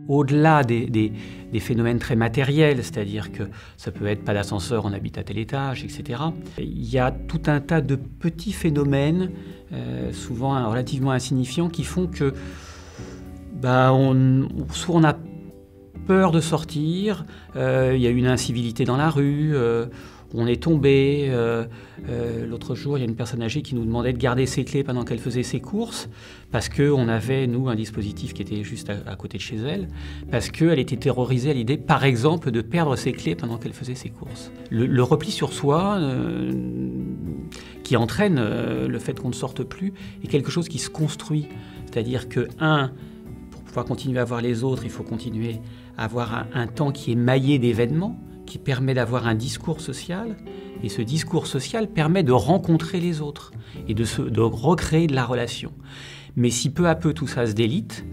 au-delà des phénomènes très matériels, c'est-à-dire que ça peut être pas d'ascenseur, on habite à tel étage, etc. Il y a tout un tas de petits phénomènes, souvent relativement insignifiants, qui font que soit on a peur de sortir, il y a une incivilité dans la rue, on est tombé. L'autre jour, il y a une personne âgée qui nous demandait de garder ses clés pendant qu'elle faisait ses courses, parce qu'on avait, nous, un dispositif qui était juste à côté de chez elle, parce qu'elle était terrorisée à l'idée, par exemple, de perdre ses clés pendant qu'elle faisait ses courses. Le repli sur soi, qui entraîne le fait qu'on ne sorte plus, est quelque chose qui se construit. C'est-à-dire que, pour pouvoir continuer à voir les autres, il faut continuer à avoir un temps qui est maillé d'événements, qui permet d'avoir un discours social, et ce discours social permet de rencontrer les autres et de recréer de la relation. Mais si peu à peu tout ça se délite,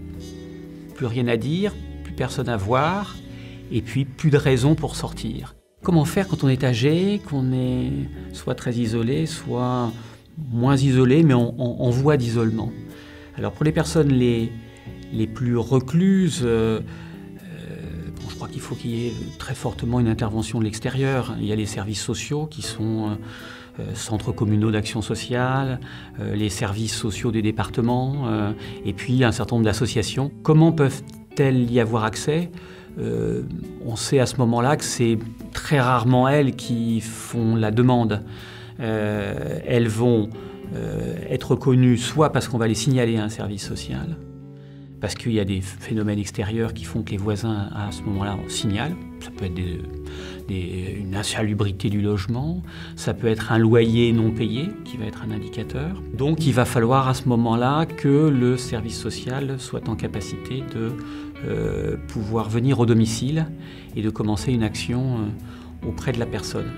plus rien à dire, plus personne à voir, et puis plus de raison pour sortir. Comment faire quand on est âgé, qu'on est soit très isolé, soit moins isolé, mais en voie d'isolement? Alors pour les personnes les plus recluses, je crois qu'il faut qu'il y ait très fortement une intervention de l'extérieur. Il y a les services sociaux qui sont centres communaux d'action sociale, les services sociaux des départements, et puis un certain nombre d'associations. Comment peuvent-elles y avoir accès? On sait à ce moment-là que c'est très rarement elles qui font la demande. Elles vont être connues soit parce qu'on va les signaler à un service social, parce qu'il y a des phénomènes extérieurs qui font que les voisins, à ce moment-là, signalent. Ça peut être une insalubrité du logement, ça peut être un loyer non payé, qui va être un indicateur. Donc il va falloir à ce moment-là que le service social soit en capacité de pouvoir venir au domicile et de commencer une action auprès de la personne.